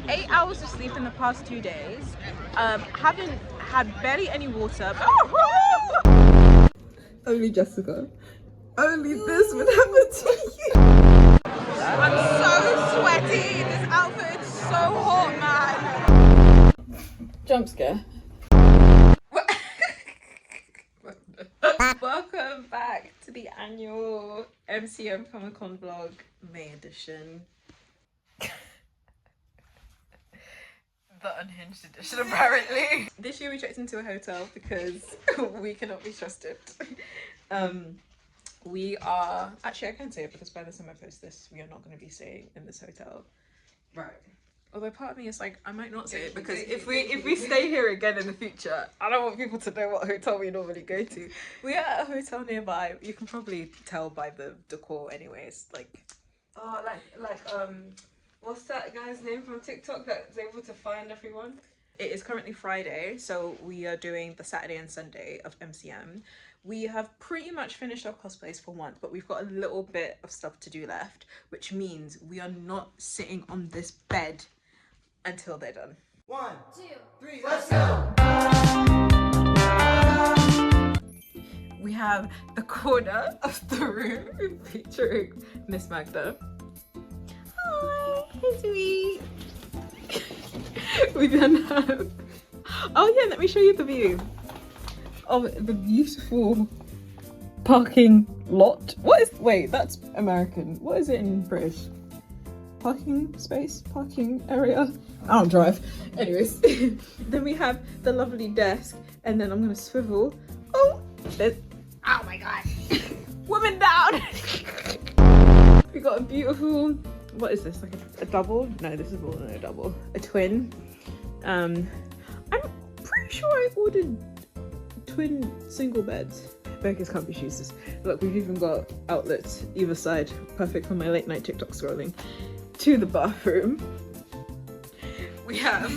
8 hours of sleep in the past 2 days. Haven't had barely any water. Only Jessica. Only this would happen to you. I'm so sweaty. This outfit is so hot, man. Jump scare. Welcome back to the annual MCM Comic Con vlog, May edition. The unhinged edition, apparently. This year we checked into a hotel because we cannot be trusted. We are actually, I can say it because by the time I post this, we are not going to be staying in this hotel, right? Although part of me is like, I might not say it because if we stay here again in the future, I don't want people to know what hotel we normally go to. We are at a hotel nearby. You can probably tell by the decor, anyways. Like, oh, like what's that guy's name from TikTok that's able to find everyone? It is currently Friday, so we are doing the Saturday and Sunday of MCM. We have pretty much finished our cosplays for once, but we've got a little bit of stuff to do left, which means we are not sitting on this bed until they're done. 1, 2, 3, let's go! We have the corner of the room featuring Miss Magda. Hi, sweet. We then have, oh yeah, let me show you the view of the beautiful parking lot. Wait, that's American. What is it in British? Parking space? Parking area? I don't drive. Anyways, then we have the lovely desk, and then I'm gonna swivel. Oh, oh my god. Woman down. We got a beautiful, what is this, like a double? No, this is more than a double. A twin. I'm pretty sure I ordered twin single beds. Beggars can't be choosers. Look, we've even got outlets either side, perfect for my late night TikTok scrolling. To the bathroom, we have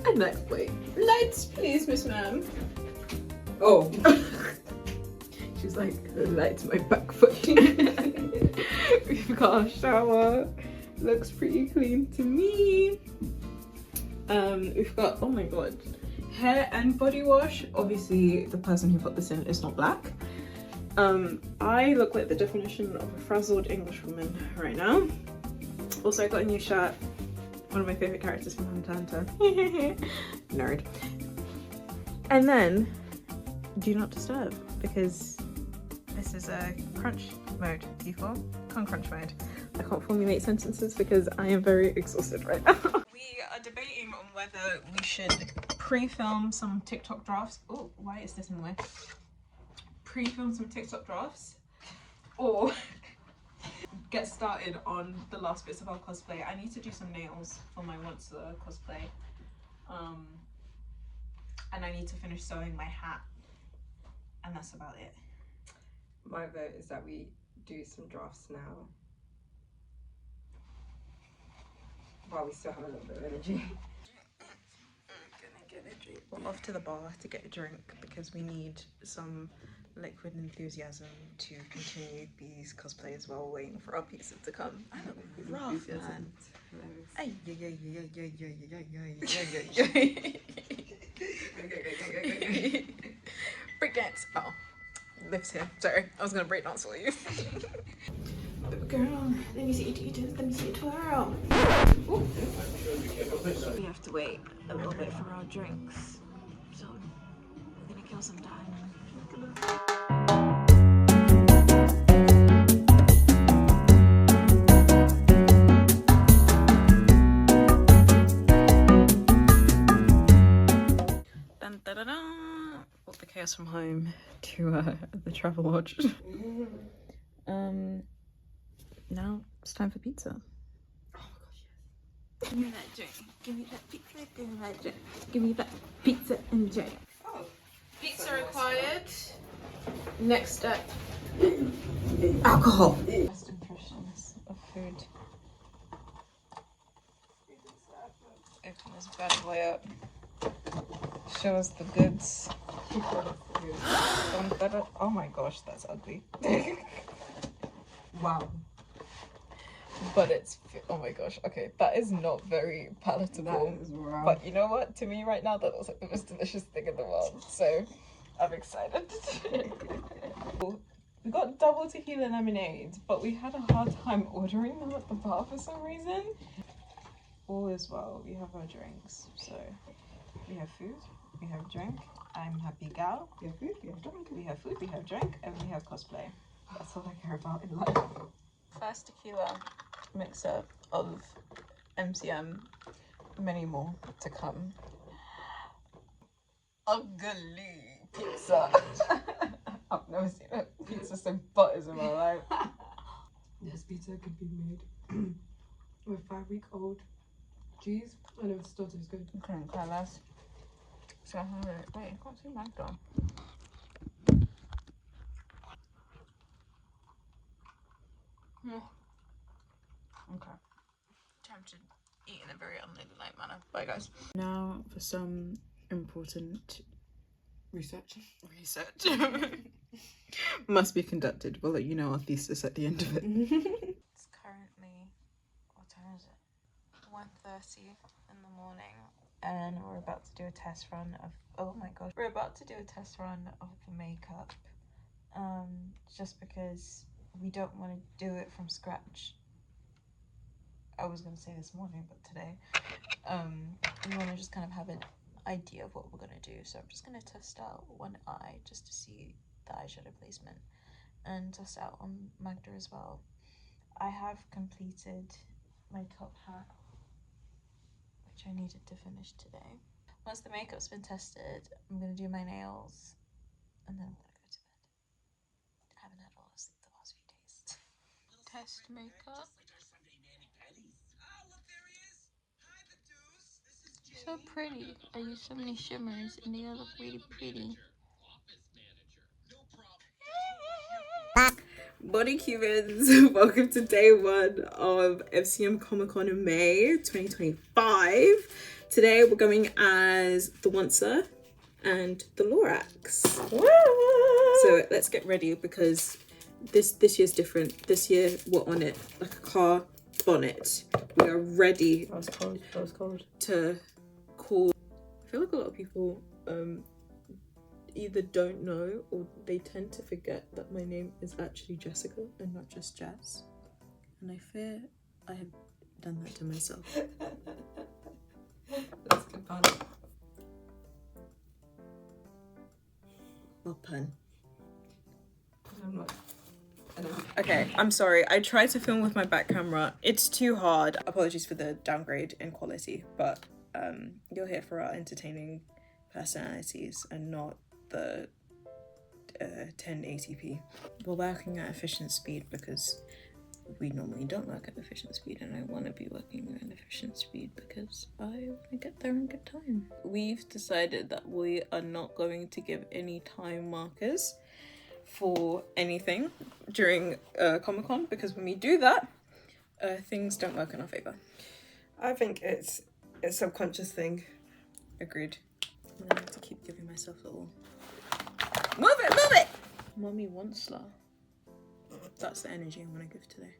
a neck plate. Lights, please, Miss Ma'am. Oh, she's like, lights my back foot. We've got a shower. Looks pretty clean to me. We've got, oh my god, hair and body wash. Obviously the person who put this in is not black. I look like the definition of a frazzled English woman right now. Also, I got a new shirt, one of my favorite characters from Hunter x Hunter. Nerd. And then do not disturb, because this is a crunch mode, people. Crunch mode. I can't formulate sentences because I am very exhausted right now. We are debating on whether we should pre-film some TikTok drafts. Oh, why is this in the way? Pre-film some TikTok drafts, or get started on the last bits of our cosplay. I need to do some nails for my Onceler cosplay. And I need to finish sewing my hat. And that's about it. My vote is that we do some drafts now, while we still have a little bit of energy. We're off to the bar to get a drink because we need some liquid enthusiasm to continue these cosplays while waiting for our pizza to come. I look rough, man. Ay, break dance. Oh, lives here. Sorry, I was gonna break dance for you. Girl, let me see you do. Let me see you twirl. Ooh. We have to wait a little bit for our drinks, so we're gonna kill some time. Dun, da, da, da. Brought the chaos from home to the travel lodge. Now it's time for pizza. Oh my gosh, yes. Give me that drink. Give me that pizza. Give me that drink. Give me that pizza and drink. Oh, pizza required. Next step. Alcohol. First impressions of food. Open this bad boy up. Show us the goods. Oh my gosh, that's ugly. Wow. but it's, oh my gosh, okay, that is not very palatable. That is wrong. But you know what? To me right now, that looks like the most delicious thing in the world. So I'm excited. We got double tequila lemonade, but we had a hard time ordering them at the bar for some reason. All is well. We have our drinks. So we have food, we have drink. I'm happy gal. We have food, we have drink. We have food, we have drink, and we have cosplay. That's all I care about in life. First tequila mixer of MCM. Many more to come. Ugly pizza. I've never seen a pizza so butters in my life. This pizza could be made with 5-week-old cheese and it would still taste good. Okay, okay, last. So, wait, I can't see Magda. Okay. Time to eat in a very unladylike manner. Bye, guys. Now for some important Research. Must be conducted. We'll let you know our thesis at the end of it. It's currently, what time is it? 1:30 in the morning, and we're about to do a test run of, oh my gosh, we're about to do a test run of the makeup, just because we don't want to do it from scratch. I was gonna say this morning, but today, we want to just kind of have an idea of what we're gonna do. So I'm just gonna test out one eye just to see the eyeshadow placement, and test out on Magda as well. I have completed my top hat, which I needed to finish today. Once the makeup's been tested, I'm gonna do my nails, and then I'm gonna go to bed. I haven't had a lot of sleep the past few days. Test makeup. So pretty. I use so many shimmers and they all look really pretty. Body Cubans, welcome to day 1 of MCM Comic Con in May 2025. Today we're going as the Onceler and the Lorax. So let's get ready because this year's different. This year we're on it like a car bonnet. We are ready. That was cold. That was cold. To call. I feel like a lot of people either don't know or they tend to forget that my name is actually Jessica and not just Jess, and I fear I have done that to myself. That's a good pun. What pun? I'm not. Okay, I'm sorry. I tried to film with my back camera. It's too hard. Apologies for the downgrade in quality, but you're here for our entertaining personalities and not the 1080p. We're working at efficient speed because we normally don't work at efficient speed, and I want to be working at efficient speed because I want to get there in good time. We've decided that we are not going to give any time markers for anything during Comic-Con, because when we do that, things don't work in our favor. I think it's a subconscious thing. Agreed. I'm gonna have to keep giving myself little move it! Mommy Onceler. That's the energy I want to give today.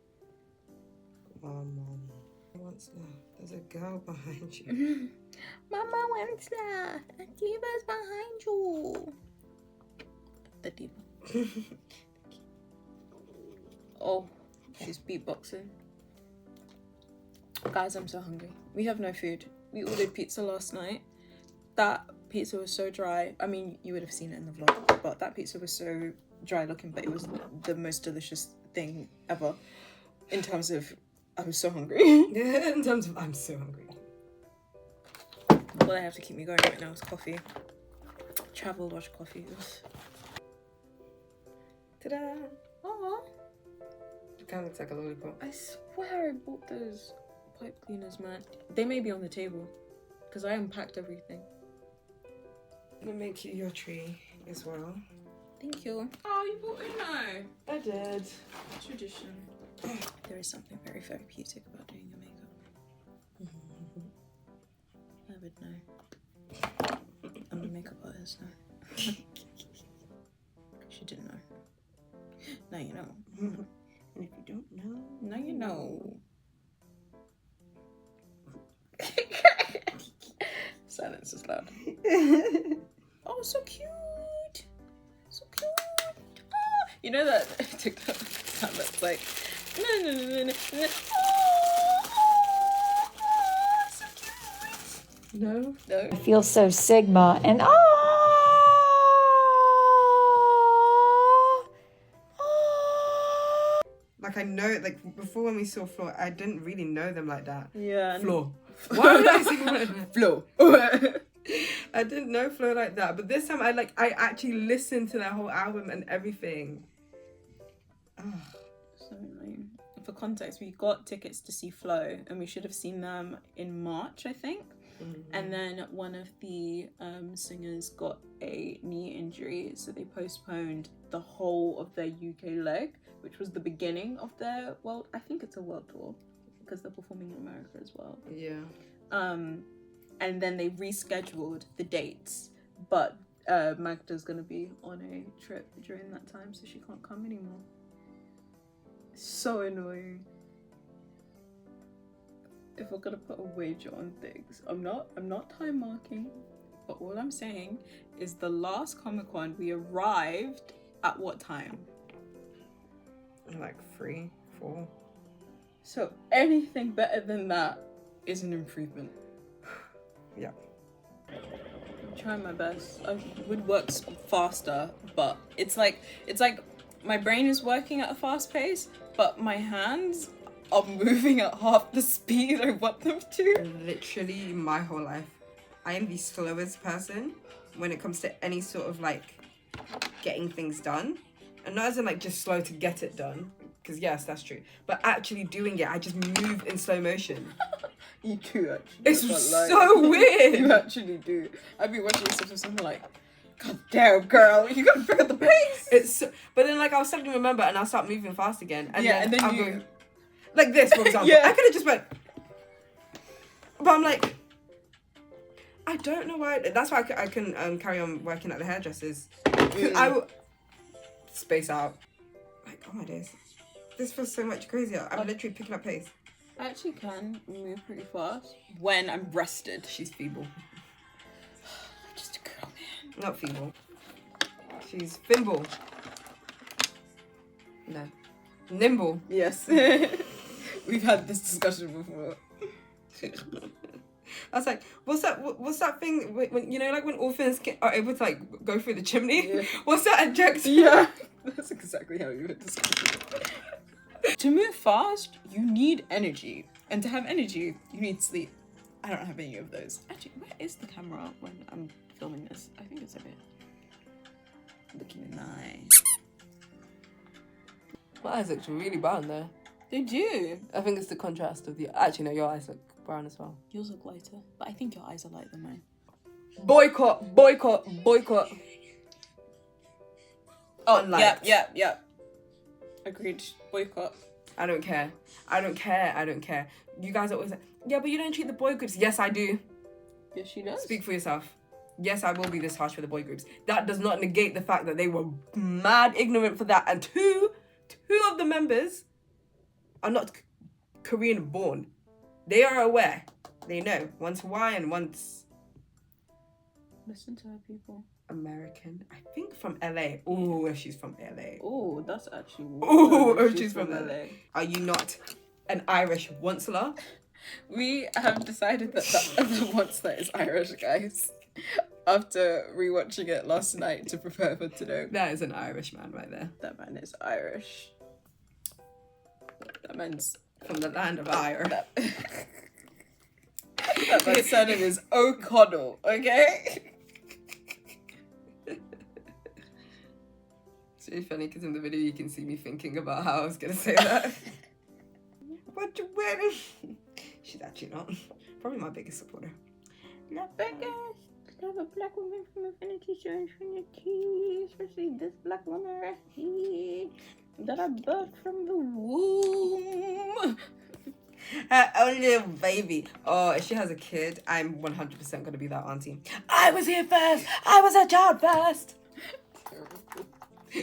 Mom. There's a girl behind you. Mama Onceler, a diva's behind you. The diva. Oh, she's beatboxing. Guys, I'm so hungry. We have no food. We ordered pizza last night. That pizza was so dry. I mean, you would have seen it in the vlog, but that pizza was so dry looking, but it was the most delicious thing ever. In terms of, I was so hungry. In terms of, I'm so hungry. What I have to keep me going right now is coffee. Travel lodge coffee. Ta-da! Aww. It kind of looks like a lollipop. I swear I bought those pipe cleaners, man. They may be on the table because I unpacked everything. I'm gonna make you your tree as well. Thank you. Oh, you bought Uno. I did. Tradition. There is something very therapeutic about doing your makeup. I would know. I'm a makeup artist now. She didn't know. Now you know. And if you don't know, Now you know. Oh, so cute. So cute. Oh, you know that TikTok sound that's like, no. Oh, so cute. No. No. I feel so Sigma and Like I know, like before when we saw Floor, I didn't really know them like that. Yeah. Floor. Why would I say Flow. I didn't know Floor like that, but this time I actually listened to their whole album and everything. Oh. So annoying. For context, we got tickets to see Flo, and we should have seen them in March, I think. Mm-hmm. And then one of the singers got a knee injury, so they postponed the whole of their UK leg, which was the beginning of their world. I think it's a world tour because they're performing in America as well. Yeah. And then they rescheduled the dates, but Magda's gonna be on a trip during that time, so she can't come anymore. So annoying. If we're gonna put a wager on things, I'm not time marking, but all I'm saying is the last Comic-Con we arrived at what time? Like 3, 4. So anything better than that is an improvement. Yeah. I'm trying my best. I would work faster, but it's like my brain is working at a fast pace, but my hands are moving at half the speed I want them to. Literally my whole life, I am the slowest person when it comes to any sort of like getting things done. And not as in like just slow to get it done, because yes, that's true. But actually doing it, I just move in slow motion. You do actually. It's so weird. You actually do. I'd be watching stuff with someone like, God damn, girl, you gotta pick up the pace. It's so, but then like I'll suddenly remember and I'll start moving fast again. And yeah, then and then I'll you go like this, for example. Yeah. I could have just went, but I'm like, I don't know why. That's why I can carry on working at the hairdressers. I will space out. Like, oh my days, this feels so much crazier. I'm literally picking up pace. I actually can move pretty fast when I'm rested. She's feeble. Just a girl, man. Not feeble. She's thimble. No. Nimble. Yes. We've had this discussion before. I was like, what's that thing when you know, like when orphans are able to like go through the chimney? Yeah. What's that adjective? Yeah, that's exactly how you would describe it. To move fast, you need energy. And to have energy, you need sleep. I don't have any of those. Actually, where is the camera when I'm filming this? I think it's a bit looking nice. My eyes look really brown there. They do. I think it's the contrast of the... Actually, no, your eyes look brown as well. Yours look lighter, but I think your eyes are lighter than mine. Boycott, boycott, boycott. Oh, Unliked. yeah. Agreed. Boycott. I don't care. You guys are always like, yeah, but you don't treat the boy groups. Yes, I do. Yes, she does. Speak for yourself. Yes, I will be this harsh for the boy groups. That does not negate the fact that they were mad ignorant for that. And two of the members are not Korean born. They are aware. They know. One's Hawaiian, one's Listen to her, people. American. I think from LA. Oh, she's from LA. Oh, that's actually. Oh, she's from LA. Are you not an Irish Onceler? We have decided that the Onceler is Irish, guys. After rewatching it last night to prepare for today. That is an Irish man right there. That man is Irish. That man's From the land of Ire. that man's surname is O'Connell, okay? It's really funny because in the video you can see me thinking about how I was going to say that. What you wearing? She's actually not. Probably my biggest supporter. Love a black woman from Infinity to Infinity, especially this black woman right here that I birthed from the womb. Her only little baby. Oh, if she has a kid, I'm 100% going to be that auntie. I was here first. I was a child first.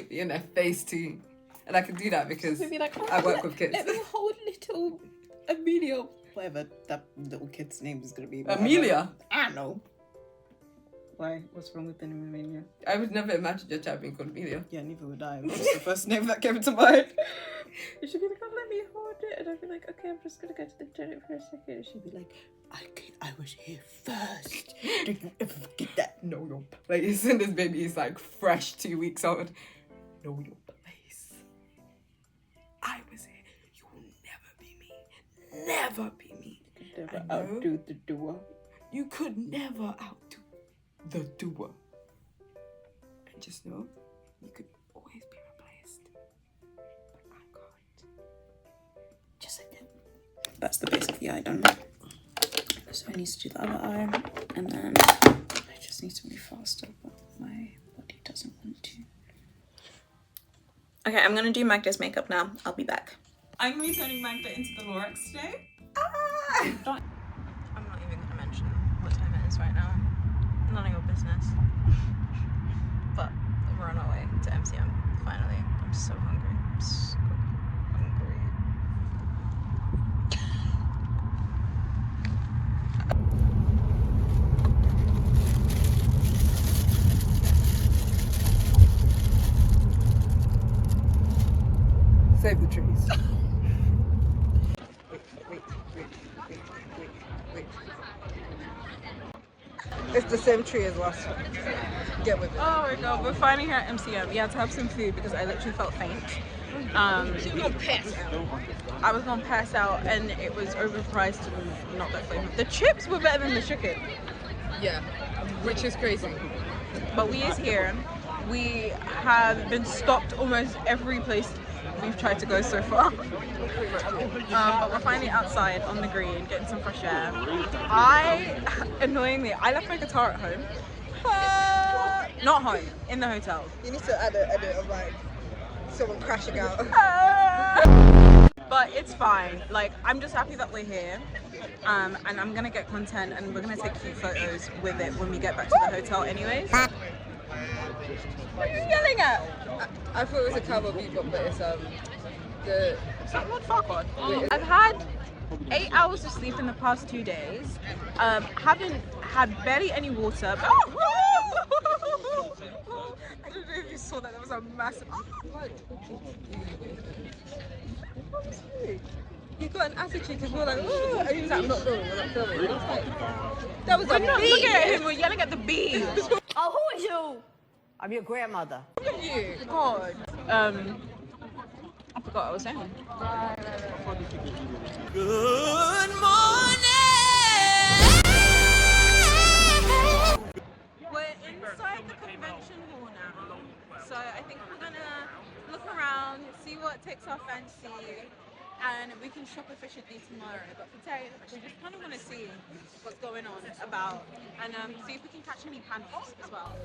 Be in their face too. And I can do that because Like, I work with kids. Let me hold little Amelia. Whatever that little kid's name is going to be. Amelia? I don't know. Why? What's wrong with the name Amelia? I would never imagine your child being called Amelia. Yeah, neither would I. It was just the first name that came to mind. And she'd be like, oh, let me hold it. And I'd be like, okay, I'm just gonna go to the toilet for a second. And she'd be like, I was here first. Did you ever forget that? Know your place. And this baby is like fresh 2 weeks old. Know your place. I was here. You will never be me. Never be me. You could never outdo the doer. You could never outdo the doer. And just know, you could always be replaced. But I can't. Just like that. That's the base of the eye done. So I need to do the other eye, and then I just need to move faster, but my body doesn't want to. Okay, I'm gonna do Magda's makeup now. I'll be back. I'm returning Magda into the Lorax today. I'm not even gonna mention what time it is right now. None of your business. But we're on our way to MCM, finally. I'm so hungry. I'm so hungry. Save the trees. wait. It's the same tree as last one. Get with it. Oh my god, we're finally here at MCM. Yeah, to have some food because I literally felt faint. She was gonna pass out. I was gonna pass out and it was overpriced and not that flavorful. The chips were better than the chicken. Yeah, which is crazy. But we is here. We have been stopped almost every place we've tried to go so far. But we're finally outside on the green, getting some fresh air. Annoyingly, I left my guitar at home. Not home, in the hotel. You need to add a bit of like someone crashing out. But it's fine. Like, I'm just happy that we're here. And I'm gonna get content and we're gonna take cute photos with it when we get back to the hotel anyways. What are you yelling at? I thought it was a cowboy bebop, but it's the. What Farquaad? I've had 8 hours of sleep in the past 2 days. Haven't had barely any water. I don't know if you saw that. That was a massive. You got an attitude because we're like, oh, and he was like, I'm not filming, we're not filming. And I was like, that was We're a not bee. looking at him. We're yelling at the bees. Oh, who is you? I'm your grandmother. Look at you. God. I forgot what I was saying. Good morning! We're inside the convention hall now. So I think we're gonna look around, see what takes our fancy, and we can shop efficiently tomorrow. But for today, we just kind of want to see what's going on about and see if we can catch any panels as well.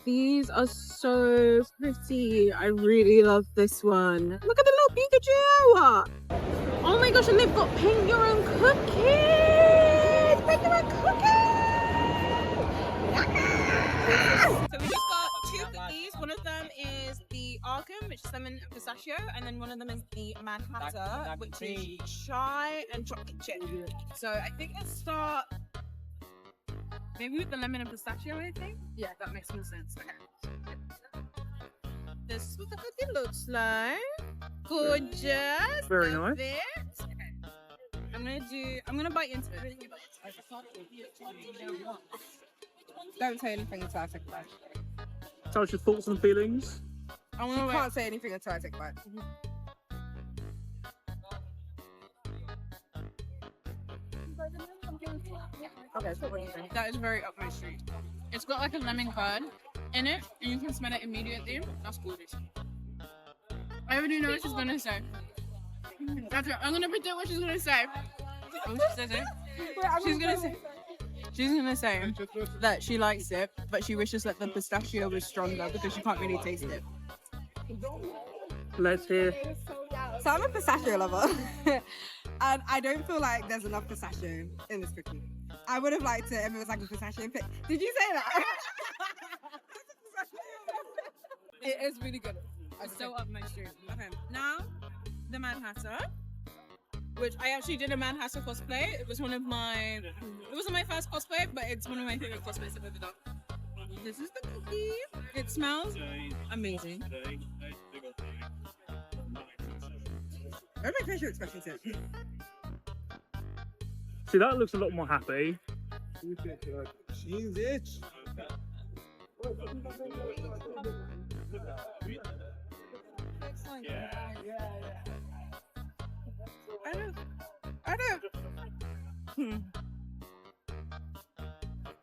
These are so pretty. I really love this one. Look at the little Pikachu! Oh my gosh, and they've got paint your own cookies! Paint your own cookies! So we just got 2 cookies. One of them is the Arkham, which is lemon and pistachio, and then one of them is the Mad Hatter, which is chai and chocolate chip. So I think let's start maybe with the lemon and pistachio, I think? Yeah, that makes more sense. Okay. This is what the cookie looks like. Gorgeous. Very Love nice. it. Okay. I'm gonna bite into it. Don't say anything until I take a bite. Tell us your thoughts and feelings. I'm You gonna can't say anything until I take a bite. Okay, so what do you think? That is very up my street. It's got like a lemon curd in it, and you can smell it immediately. That's gorgeous. I already know what she's gonna say. That's it. I'm gonna predict what she's gonna say. She's gonna say that she likes it, but she wishes that the pistachio was stronger because she can't really taste it. Let's hear. So I'm a pistachio lover, and I don't feel like there's enough pistachio in this cookie. I would have liked it if it was like a pistachio pit. Did you say that? It is really good. It's so up my street. Okay, now the Mad Hatter. which I actually did a Manhasser cosplay. It wasn't my first cosplay, but it's one of my favorite cosplays I've ever done. This is the cookie. It smells amazing. Where are my facial expressions at? See, that looks a lot more happy. She's it.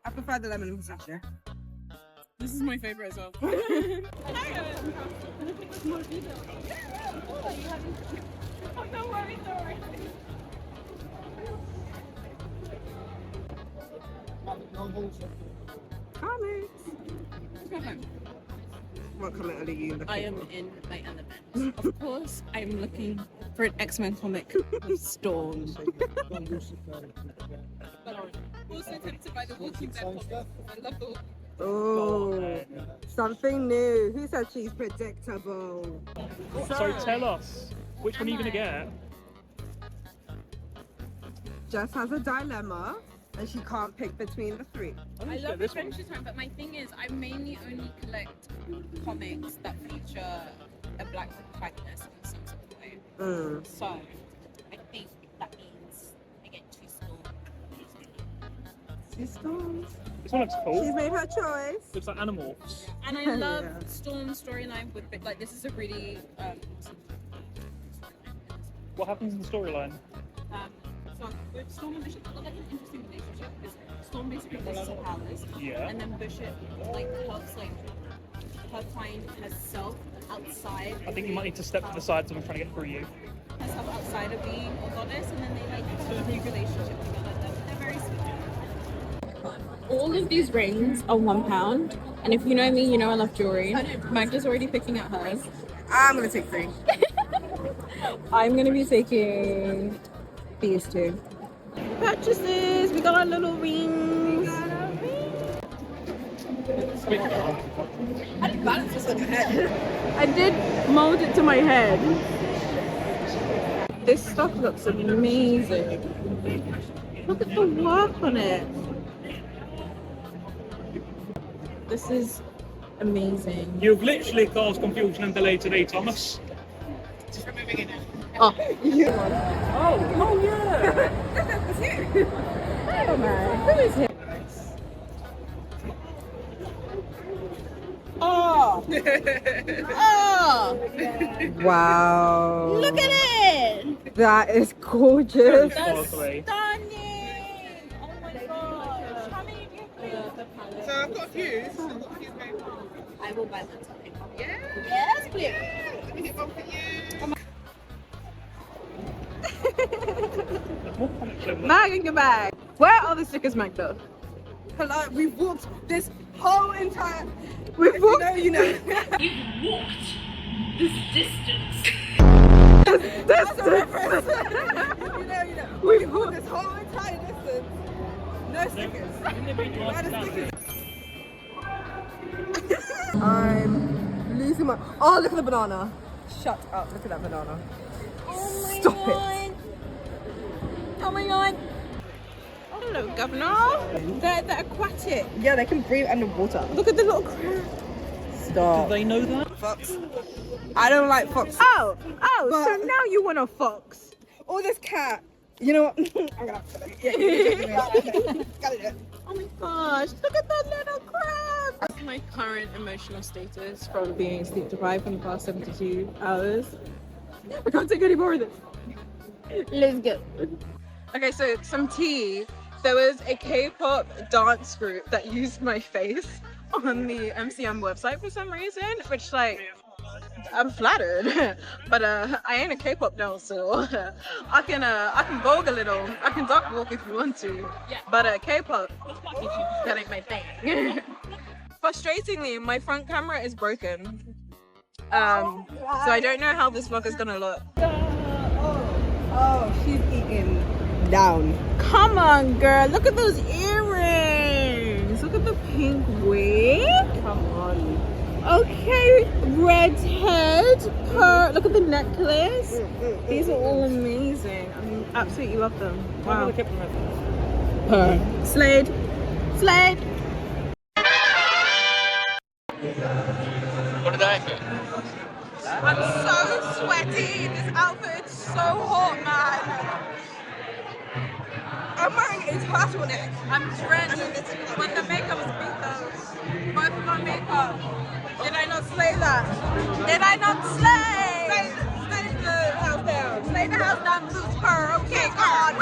I prefer the lemon and pistachio. This is my favorite as well. What comment are you looking I am in my element. Of course, I'm looking for an X-Men comic with Storm. Also tempted by the Walking Dead comic. I love the Oh, something new. Who said she's predictable? So tell us, which one are you going to get? Jess has a dilemma and she can't pick between the three. I love Adventure Time, but my thing is, I mainly only collect comics that feature a black protagonist in some sort of way. So, I think that means I get 2 Storms. Two Storms. This one looks cool. She's made her choice. Looks like Animorphs. And I love Storm's storyline with, like, this is a really awesome What happens in the storyline? So with Storm and Bishop, they've got like an interesting relationship because Storm basically loses her powers, Yeah. and then Bishop like helps like her find herself outside. I think you might need to step to the side, someone's trying to get through you. Herself outside of being a goddess, and then they like have a new relationship together. They're very sweet. All of these rings are £1, and if you know me, you know I love jewelry. Magda's already picking out hers. I'm gonna take 3. I'm gonna be taking these 2. Purchases! We got our little rings! I didn't balance this on your head. I did mold it to my head. This stuff looks amazing. Look at the work on it. This is amazing. You've literally caused confusion and delay today, Thomas. Oh, Oh yeah. oh man, who is it? Oh! Oh! Wow. Look at it! That is gorgeous. That's Sparkly. stunning! Oh my gosh! How many do you have? So I've got a few. I will buy them. Yeah. Yes, please. Let me get one for you. Mag in your bag. Where are the stickers, Magda? Hello, we've walked this whole entire. We've walked. You know. You've walked this distance. That's a reference. you know. We've walked this whole entire distance. No stickers. Where are the stickers? I'm losing my. Oh, look at the banana. Shut up. Look at that banana. Oh my Stop god. it. Oh my god. Hello, Governor. They're aquatic. Yeah, they can breathe underwater. Look at the little crab. Stop. Do they know that? Fox. I don't like fox. Oh, so But- now you want a fox. Or this cat. You know what? I'm gonna have to Gotta do it. Oh my gosh, look at that little crab. That's my current emotional status from being sleep deprived for the past 72 hours. I can't take any more of this. Let's go. Okay, so some tea. There was a K-pop dance group that used my face on the MCM website for some reason, which like, I'm flattered, but I ain't a K-pop dancer, so I can vogue a little, I can duck walk if you want to, but K-pop, that ain't my thing. Frustratingly, my front camera is broken, so I don't know how this vlog is gonna look. Oh, she's eating down. Come on, girl, look at those earrings. Look at the pink wig. Come on. Okay, redhead. Look at the necklace. These are all amazing. I mean, absolutely love them. Wow. Slade. Slade. What did I say? I'm so sweaty. This outfit's so hot, man. I'm wearing a turtleneck. I'm drenched. When the makeup was beat though. Both of my makeup. Did I not slay that? Did I not slay? Slay the house down. Slay the house down, boots her. Okay, God.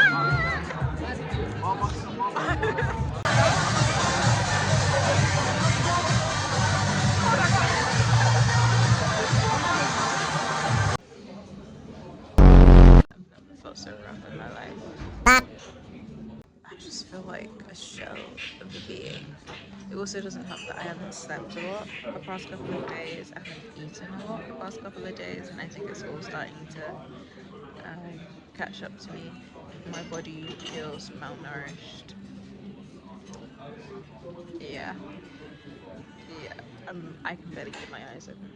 I've never felt so rough in my life. I just feel like a shell of a being. It also doesn't help that I haven't slept a lot the past couple of days. I haven't eaten a lot the past couple of days, and I think it's all starting to catch up to me. My body feels malnourished. Yeah. I can barely keep my eyes open.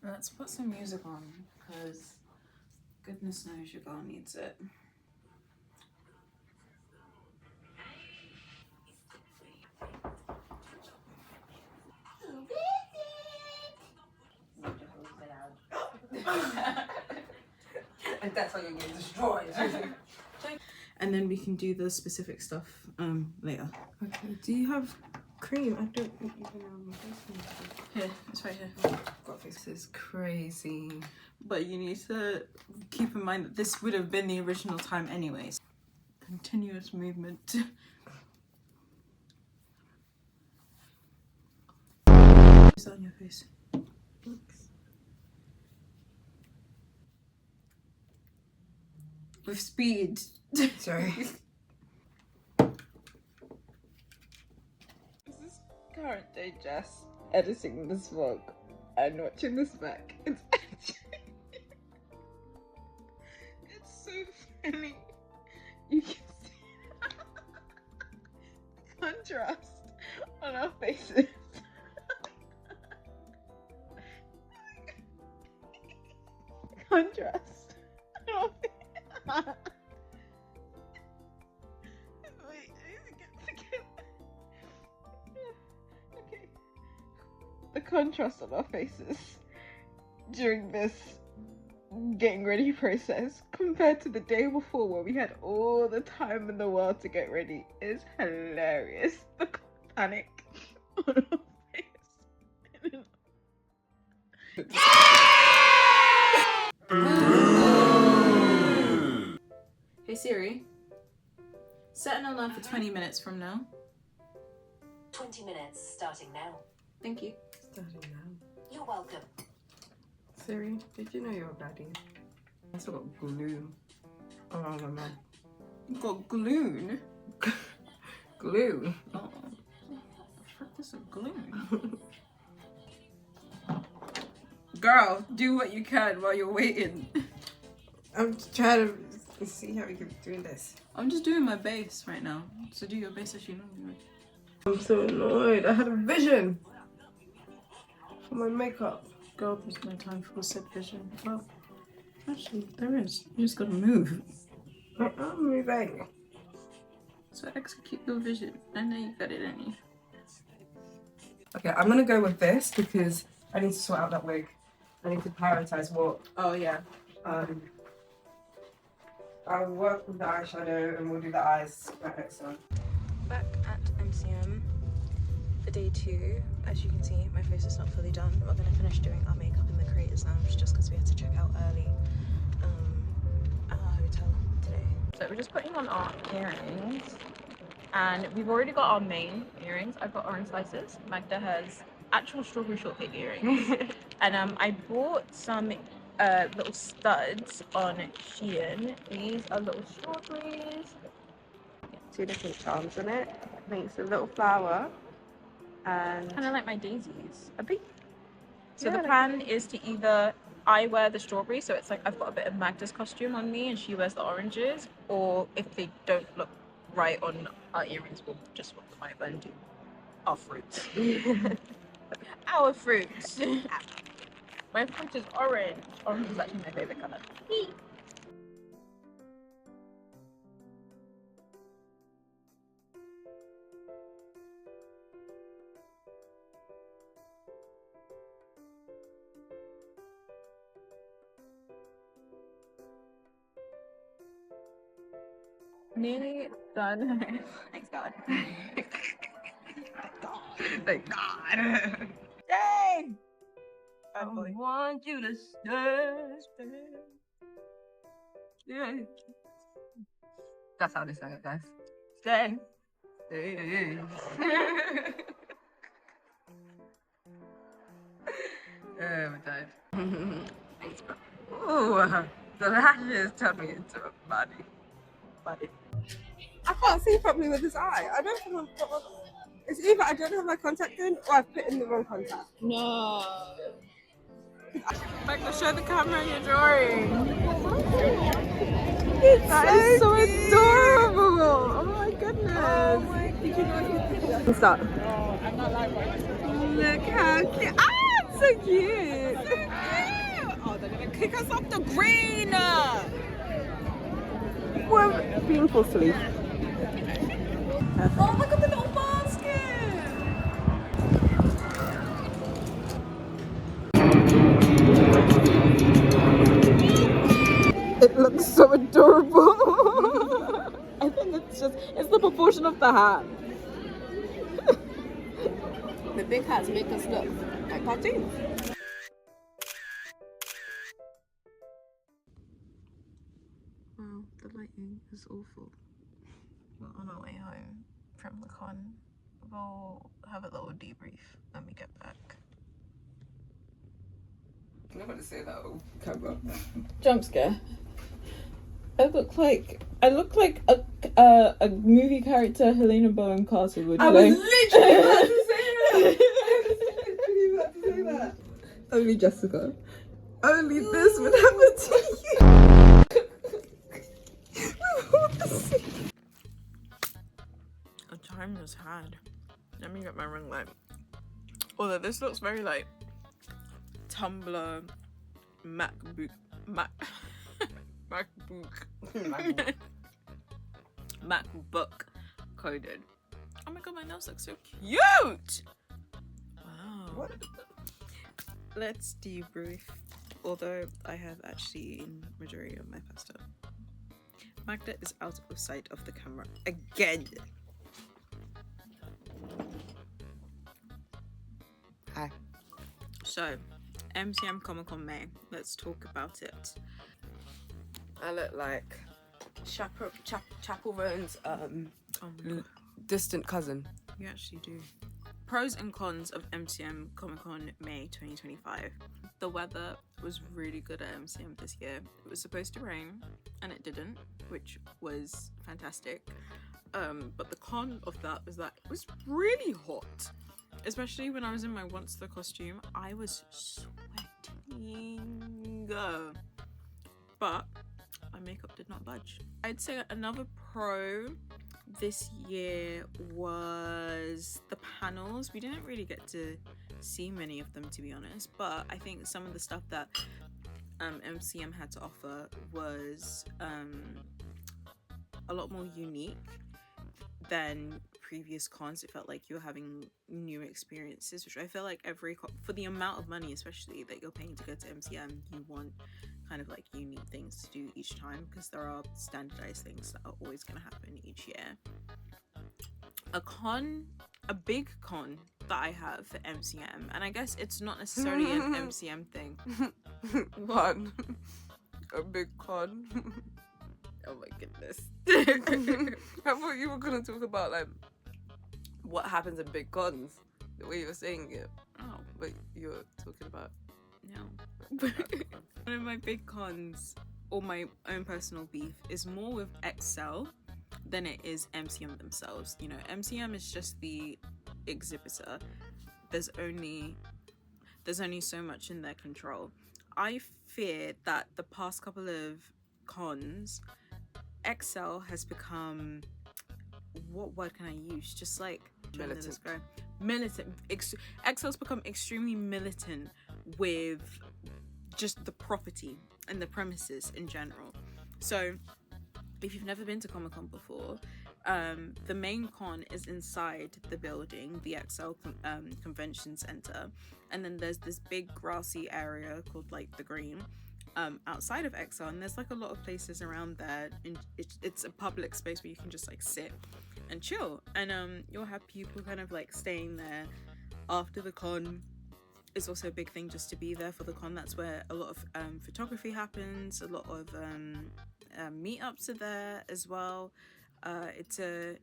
Let's put some music on, because goodness knows your girl needs it. And that's how you're getting destroyed. And then we can do the specific stuff later. Okay, do you have cream? I don't think you can have my face. Here, it's right here. This is crazy. But you need to keep in mind that this would have been the original time anyways. Continuous movement. Is that on your face? With speed. Sorry. This is current day Jess editing this vlog and watching this back. It's actually it's so funny. You can see the contrast on our faces. Contrast on our faces. Wait, I need to get together. Okay. The contrast on our faces during this getting ready process compared to the day before where we had all the time in the world to get ready is hilarious. The panic on our face. Hey Siri, set an alarm for 20 minutes from now. 20 minutes starting now. Thank you. Starting now. You're welcome. Siri, did you know you're a baddie? I still got glue around my mouth. You got glued. Glue? Oh. What is a glued? Girl, do what you can while you're waiting. I'm trying to see how we can do this. I'm just doing my base right now. So do your base as you normally would. I'm so annoyed. I had a vision for my makeup. Girl, there's no time for said vision. Well, actually, there is. You just gotta move. I'm moving. So execute your vision. I know you got it in you. Okay, I'm gonna go with this because I need to sort out that wig. I need to prioritize what. Oh, yeah. I'll work with the eyeshadow and we'll do the eyes right next time. Back at MCM for day 2. As you can see, my face is not fully done. We're going to finish doing our makeup in the creators lounge just because we had to check out early at our hotel today. So we're just putting on our earrings, and we've already got our main earrings. I've got orange slices. Magda has actual strawberry shortcake earrings. And I bought some little studs on Shein. These are little strawberries. 2 different charms in it. I think it's a little flower and Kind of like my daisies. a big. So Yeah, the like- plan is to either I wear the strawberry, so it's like I've got a bit of Magda's costume on me and she wears the oranges, or if they don't look right on our earrings, we'll just swap them over and do our fruits. our fruits. My fruit is orange. Orange is actually my favorite color. Nearly done. Thanks God. Thank God. Dang! I want you to stay. Yeah. That's how they sang it, guys. Stay. Stay. Oh, I'm died. Thanks, bro. Ooh, the lashes turned me into a body. I can't see properly with this eye. I don't think I've got. It's either I don't have my contact in or I've put in the wrong contact. No. Magda, show the camera your drawing. That is so adorable. Oh my goodness. Oh my goodness. Stop. I'm not like Look how cute. Ah, it's so cute. Oh, they're gonna kick us off the green. Well, beautiful sleeve. Oh, look at the little basket. It looks so adorable. I think it's the proportion of the hat. The big hats make us look like cartoons. Well, the lighting is awful. We're on our way home from the con. We'll have a little debrief when we get back. I'm not going to say that on camera. Jump scare. I look like a movie character Helena Bonham Carter would. I was literally about to say that. I was literally about to say that. Only Jessica. Only this would happen to you. A time was had. Let me get my ring light. Although this looks very like Tumblr, MacBook coded. Oh my god, my nails look so cute! Wow. What? Let's debrief. Although I have actually eaten majority of my pasta. Magda is out of sight of the camera again. Hi. So, MCM Comic Con May. Let's talk about it. I look like Chapel Roan's Oh my god. distant cousin. You actually do. Pros and cons of MCM Comic Con May 2025. The weather was really good at MCM this year. It was supposed to rain and it didn't, which was fantastic. But the con of that was that it was really hot. Especially when I was in my Onceler costume, I was sweating. But my makeup did not budge. I'd say another pro this year was the panels. We didn't really get to see many of them, to be honest, but I think some of the stuff that MCM had to offer was a lot more unique than previous cons. It felt like you were having new experiences, which I feel like for the amount of money especially that you're paying to go to MCM, you want kind of like unique things to do each time, because there are standardized things that are always going to happen each year. A big con that I have for MCM, and I guess it's not necessarily an MCM thing. One. A big con. Oh my goodness. I thought you were going to talk about like what happens in big cons, the way you were saying it. Oh, But you were talking about no. One of my big cons, or my own personal beef, is more with Excel than it is MCM themselves. You know, MCM is just the exhibitor. There's only so much in their control. I fear that the past couple of cons, Excel has become, what word can I use? Just like militant. militant. Excel's become extremely militant with just the property and the premises in general. So if you've never been to Comic-Con before, the main con is inside the building, the Excel Convention Center, and then there's this big grassy area called like the Green outside of Excel, and there's like a lot of places around there, and it's a public space where you can just like sit and chill, and you'll have people kind of like staying there after the con. Is also a big thing just to be there for the con. That's where a lot of photography happens, a lot of meetups are there as well. It's a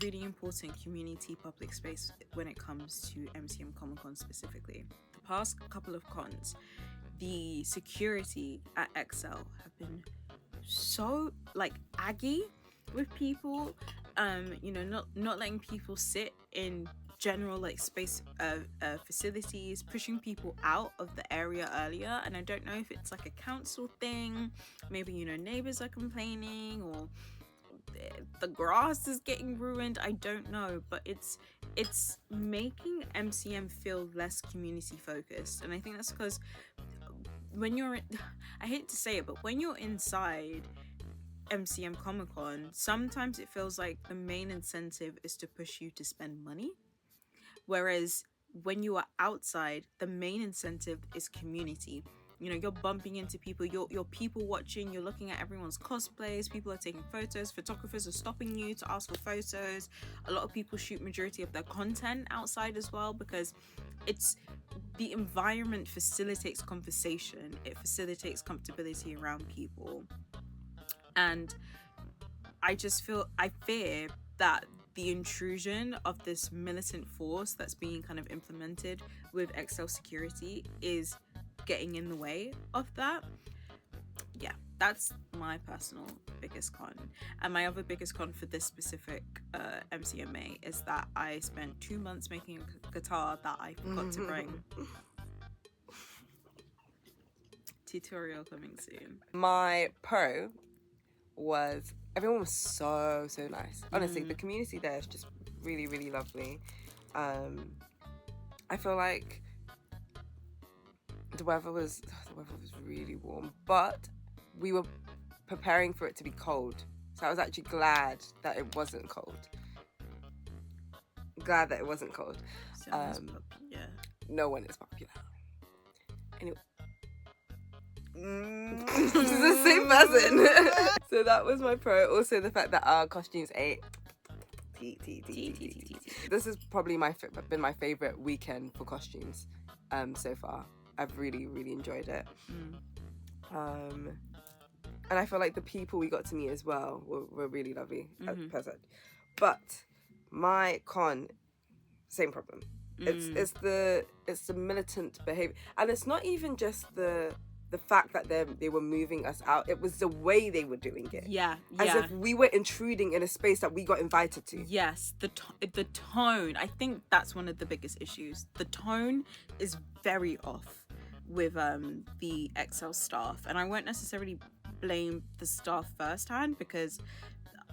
really important community public space when it comes to MCM Comic Con specifically. The past couple of cons, the security at Excel have been so like aggy with people, not letting people sit in general like space facilities, pushing people out of the area earlier. And I don't know if it's like a council thing, maybe neighbors are complaining, or the grass is getting ruined, I don't know, but it's making MCM feel less community focused. And I think that's because when you're I hate to say it, but when you're inside MCM Comic Con, sometimes it feels like the main incentive is to push you to spend money, whereas when you are outside, the main incentive is community. You're bumping into people, you're people watching, you're looking at everyone's cosplays, people are taking photos, photographers are stopping you to ask for photos. A lot of people shoot majority of their content outside as well, because it's the environment facilitates conversation, it facilitates comfortability around people. And I fear that the intrusion of this militant force that's being kind of implemented with Excel security is getting in the way of that. Yeah, that's my personal biggest con. And my other biggest con for this specific MCMA is that I spent 2 months making a guitar that I forgot to bring. Tutorial coming soon. My pro was everyone was so nice. Honestly, the community there is just really, really lovely. I feel like the weather was really warm, but we were preparing for it to be cold. So I was actually glad that it wasn't cold. Yeah. No one is popular. Anyway. It's the same person. So that was my pro. Also the fact that our costumes ate. This has probably been my favorite weekend for costumes so far. I've really, really enjoyed it. And I feel like the people we got to meet as well were really lovely. Person. But my con, same problem. It's the militant behavior, and it's not even just the fact that they were moving us out. It was the way they were doing it. Yeah. As if we were intruding in a space that we got invited to. Yes, the tone. I think that's one of the biggest issues. The tone is very off with the Excel staff, and I won't necessarily blame the staff firsthand, because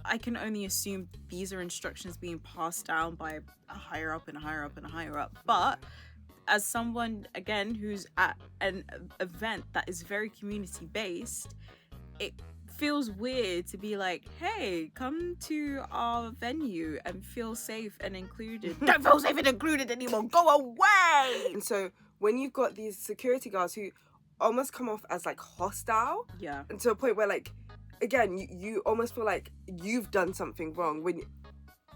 I can only assume these are instructions being passed down by a higher up and a higher up and a higher up. But as someone, again, who's at an event that is very community based, it feels weird to be like, hey, come to our venue and feel safe and included. Don't feel safe and included anymore, go away! And so when you've got these security guards who almost come off as like hostile, and to a point where like, again, you almost feel like you've done something wrong when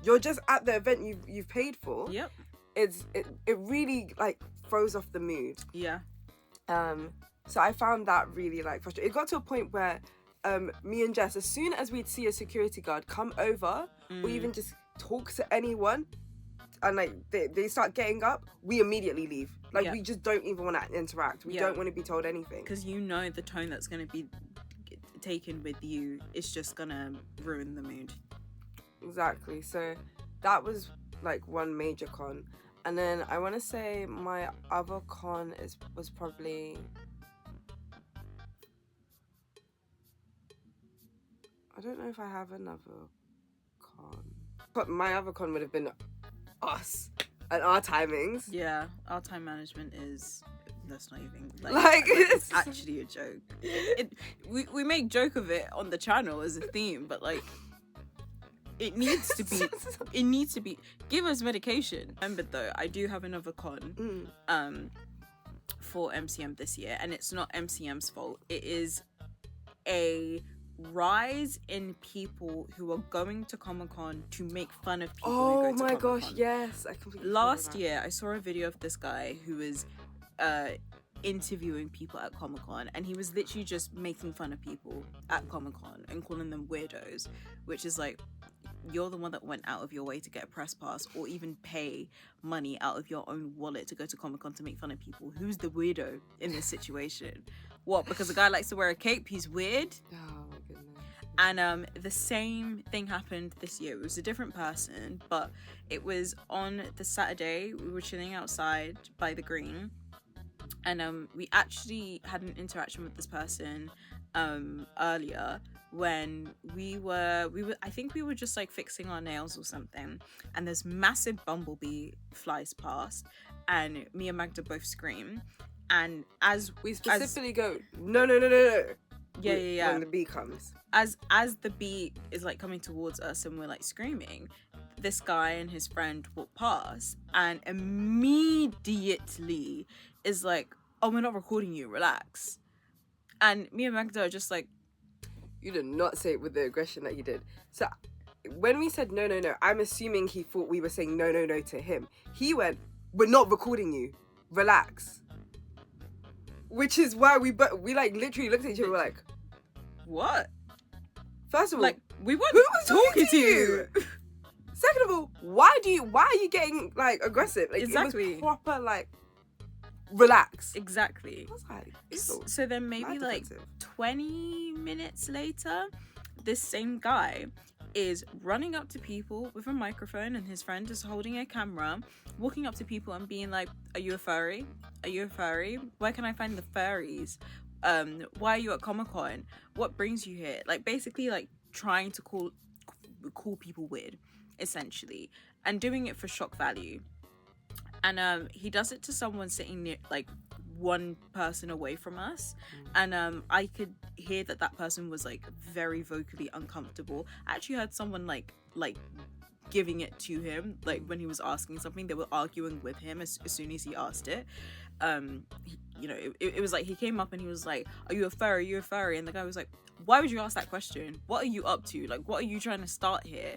you're just at the event you've paid for. It really like throws off the mood. So I found that really like frustrating. It got to a point where me and Jess, as soon as we'd see a security guard come over or even just talk to anyone, and like they start getting up, we immediately leave. Like we just don't even want to interact. We don't want to be told anything, because the tone that's going to be taken with you is just gonna ruin the mood. Exactly. So that was like one major con. And then I want to say my other con was probably, I don't know if I have another con, but my other con would have been us and our timings. Yeah, our time management is. That's not even Like, it's actually a joke. We make joke of it on the channel as a theme, but like it needs to be. Give us medication. Remember though, I do have another con for MCM this year, and it's not MCM's fault. It is a rise in people who are going to Comic-Con to make fun of people who go to my Comic-Con. gosh, yes, I completely Last year I saw a video of this guy who was interviewing people at Comic-Con, and he was literally just making fun of people at Comic-Con and calling them weirdos, which is like, you're the one that went out of your way to get a press pass or even pay money out of your own wallet to go to Comic-Con to make fun of people. Who's the weirdo in this situation? What, because a guy likes to wear a cape, he's weird? Oh my goodness. And the same thing happened this year. It was a different person, but it was on the Saturday. We were chilling outside by the green, and we actually had an interaction with this person earlier when we were I think we were just like fixing our nails or something, and this massive bumblebee flies past, and me and Magda both scream, and as We specifically go, no. yeah When the bee comes. as the bee is like coming towards us and we're like screaming, this guy and his friend walk past and immediately is like, oh, we're not recording you, relax. And me and Magda are just like, You did not say it with the aggression that you did. So when we said no, I'm assuming he thought we were saying no to him. He went, we're not recording you, relax. Which is why we like literally looked at each other, we're like, what? first of all, Like, we weren't who was talking to you. Second of all, why are you getting like aggressive? Like, Exactly. It was proper like, relax. Exactly. I was like, So then maybe mad like defensive. 20 minutes later, this same guy is running up to people with a microphone, and his friend is holding a camera, walking up to people and being like, are you a furry? Are you a furry? Where can I find the furries? Why are you at Comic-Con? What brings you here? Like, basically like trying to call people weird, essentially, and doing it for shock value. And he does it to someone sitting near, like, one person away from us, and I could hear that person was like very vocally uncomfortable. I actually heard someone like giving it to him, like when he was asking something. They were arguing with him as soon as he asked it. It was like he came up and he was like, are you a furry? Are you a furry? And the guy was like, why would you ask that question? What are you up to? Like, what are you trying to start here?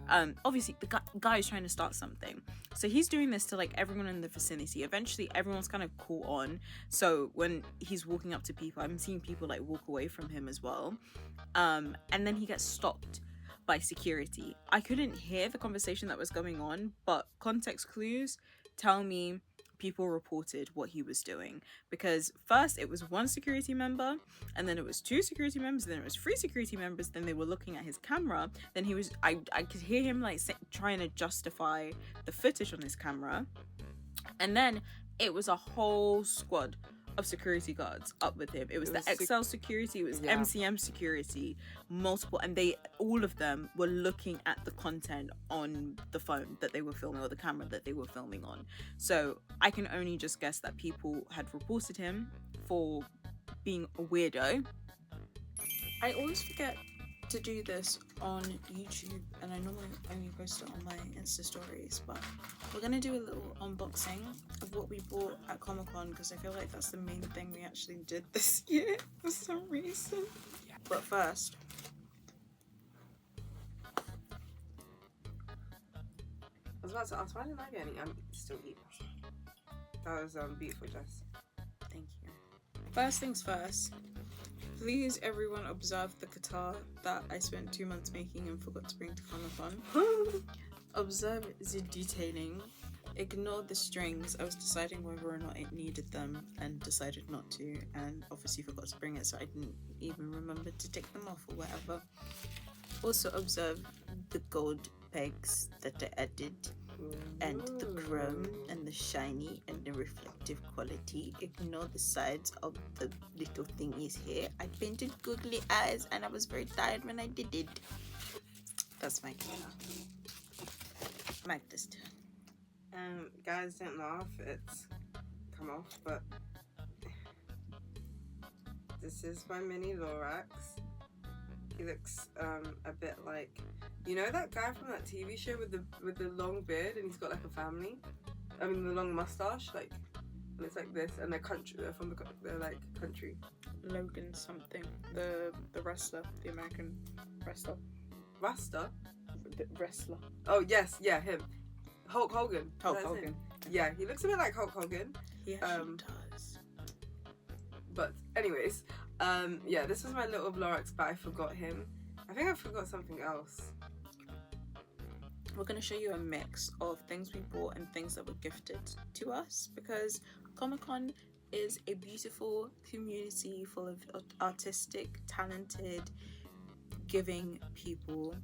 Yeah. Obviously the guy is trying to start something, so he's doing this to like everyone in the vicinity. Eventually everyone's kind of caught on, so when he's walking up to people, I'm seeing people like walk away from him as well, and then he gets stopped by security. I couldn't hear the conversation that was going on, but context clues tell me people reported what he was doing, because first it was one security member, and then it was two security members, then it was three security members, then they were looking at his camera, then he was I could hear him like trying to justify the footage on his camera, and then it was a whole squad of security guards up with him. It was the XL security, it was MCM security, multiple, and all of them were looking at the content on the phone that they were filming, or the camera that they were filming on. So I can only just guess that people had reported him for being a weirdo. I always forget to do this on YouTube, and I normally only post it on my Insta stories, but we're gonna do a little unboxing of what we bought at Comic-Con, because I feel like that's the main thing we actually did this year for some reason. But first, I was about to ask, why didn't I get any? I'm still eating. That was beautiful, Jess. thank you. First things first, please everyone observe the guitar that I spent 2 months making and forgot to bring to Comic-Con. Observe the detailing. Ignore the strings. I was deciding whether or not it needed them and decided not to, and obviously forgot to bring it, so I didn't even remember to take them off or whatever. Also observe the gold pegs that I added, and the chrome and the shiny and the reflective quality. Ignore the sides of the little thingies here. I painted googly eyes and I was very tired when I did it. That's my guitar. Magda's turn. Guys, don't laugh. It's come off, but this is my mini Lorax. He looks a bit like, you know, that guy from that TV show with the long beard and he's got like a family. I mean, the long mustache, like, and it's like this, and they're country. They're from they're like country. Logan something, the wrestler, the American wrestler. Rasta. The wrestler. Oh yes, yeah, him. Hulk Hogan. Hulk That's Hogan. him. Yeah, he looks a bit like Hulk Hogan. He actually does. But anyways, yeah, this was my little Lorax, but I forgot him. I think I forgot something else. We're going to show you a mix of things we bought and things that were gifted to us, because Comic-Con is a beautiful community full of artistic, talented, giving people.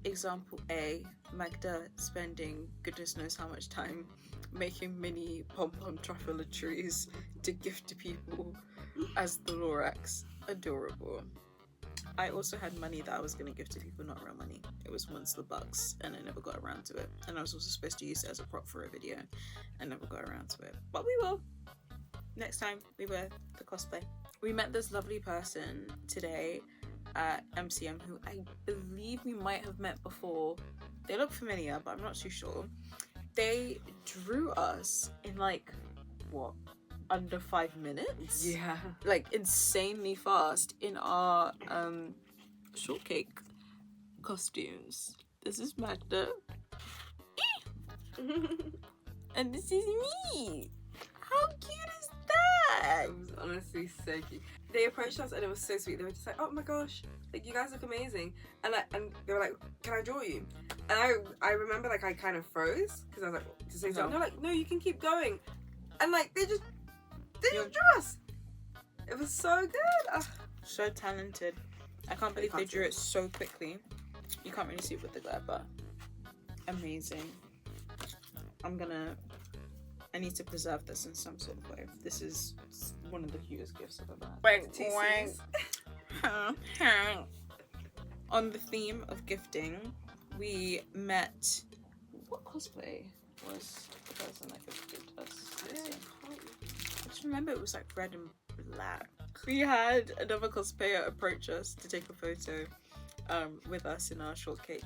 Example A, Magda spending goodness knows how much time making mini pom-pom truffleries to gift to people as the Lorax. Adorable. I also had money that I was going to give to people, not real money. It was Onceler bucks, and I never got around to it. And I was also supposed to use it as a prop for a video, and never got around to it. But we will. Next time we wear the cosplay. We met this lovely person today at MCM who I believe we might have met before. They look familiar, but I'm not too sure. They drew us in like, what, under 5 minutes? Yeah. Like insanely fast in our shortcake costumes. This is Magda. And this is me. How cute is that? It was honestly so cute. They approached us and it was so sweet. They were just like, oh my gosh, like you guys look amazing. And they were like, can I draw you? And I remember like I kind of froze because I was like, to say something. They're like, no, you can keep going. And like they just drew us. It was so good. Ugh. So talented. I can't believe they drew it so quickly. You can't really see it with the glare, but amazing. I need to preserve this in some sort of way. This is one of the cutest gifts I've ever had. On the theme of gifting, we met. What cosplay was the person that gifted us? I just remember it was like red and black. We had another cosplayer approach us to take a photo with us in our shortcake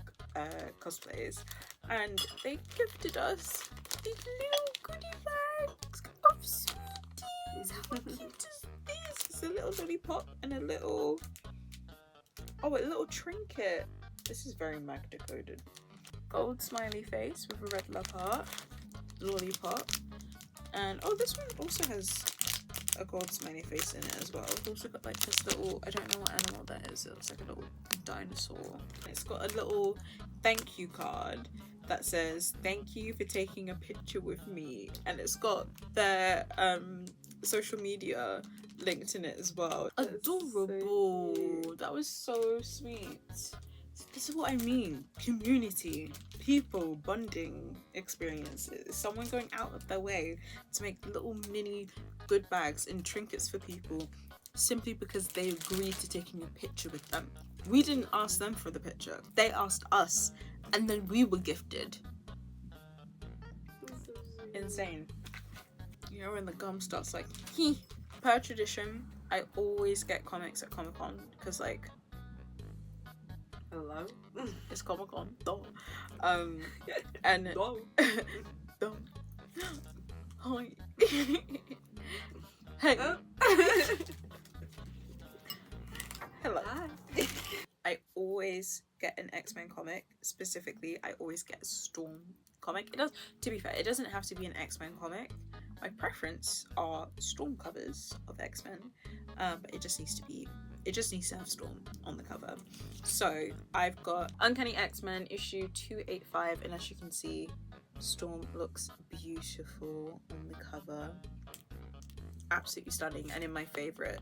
cosplays, and they gifted us these little goodie bags of sweeties. How cute is this? It's a little lollipop and a little trinket. This is very Magda coded. Gold smiley face with a red love heart, lollipop, and this one also has a gold smiley face in it as well. It's also got like this little, I don't know what animal that is. It looks like a little dinosaur. It's got a little thank you card that says thank you for taking a picture with me, and it's got their social media linked in it as well. Adorable. So that was so sweet. This is what I mean. Community, people, bonding experiences. Someone going out of their way to make little mini good bags and trinkets for people simply because they agreed to taking a picture with them. We didn't ask them for the picture. They asked us, and then we were gifted. Insane. You know when the gum starts like, hee. Per tradition, I always get comics at Comic-Con because like, hello? It's Comic-Con. And hi. Hey. Hello. Hi. I always get an X-Men comic. Specifically, I always get a Storm comic. It does, to be fair, it doesn't have to be an X-Men comic. My preference are Storm covers of X-Men, but it just needs to have Storm on the cover. So I've got Uncanny X-Men issue 285, and as you can see, Storm looks beautiful on the cover. Absolutely stunning, and in my favorite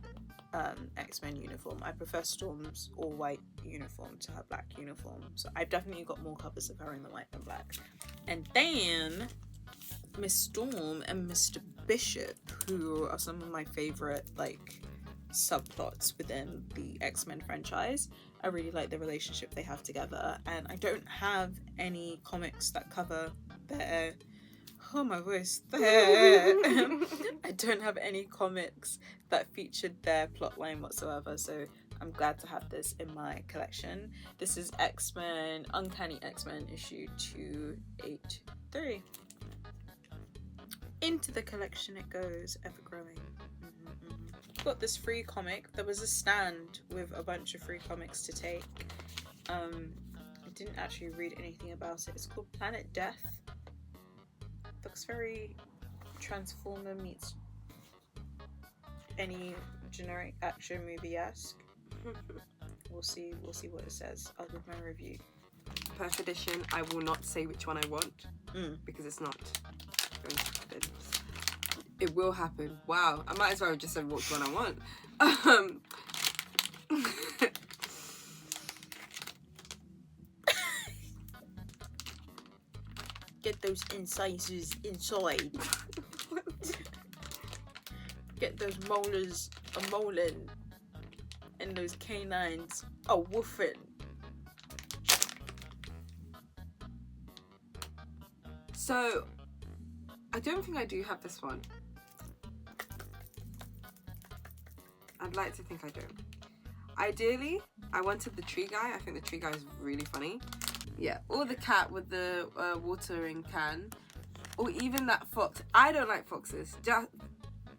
X-Men uniform. I prefer Storm's all-white uniform to her black uniform, so I've definitely got more covers of her in the white than black. And then Miss Storm and Mr. Bishop, who are some of my favorite like subplots within the X-Men franchise. I really like the relationship they have together, and I don't have any comics that cover there. Oh my voice, there. I don't have any comics that featured their plotline whatsoever, so I'm glad to have this in my collection. This is X-Men, Uncanny X-Men issue 283. Into the collection it goes, ever growing. Got this free comic. There was a stand with a bunch of free comics to take. I didn't actually read anything about it. It's called Planet Death. Looks very Transformer meets any generic action movie-esque. We'll see what it says. I'll give my review. Per tradition, I will not say which one I want because it's not going to happen. It will happen. Wow, I might as well have just said which one I want. Get those incisors inside. Get those molars a moling. And those canines a woofing. So, I don't think I do have this one. I'd like to think I don't. Ideally, I wanted the tree guy. I think the tree guy is really funny. Yeah, or the cat with the watering can. Or even that fox. I don't like foxes.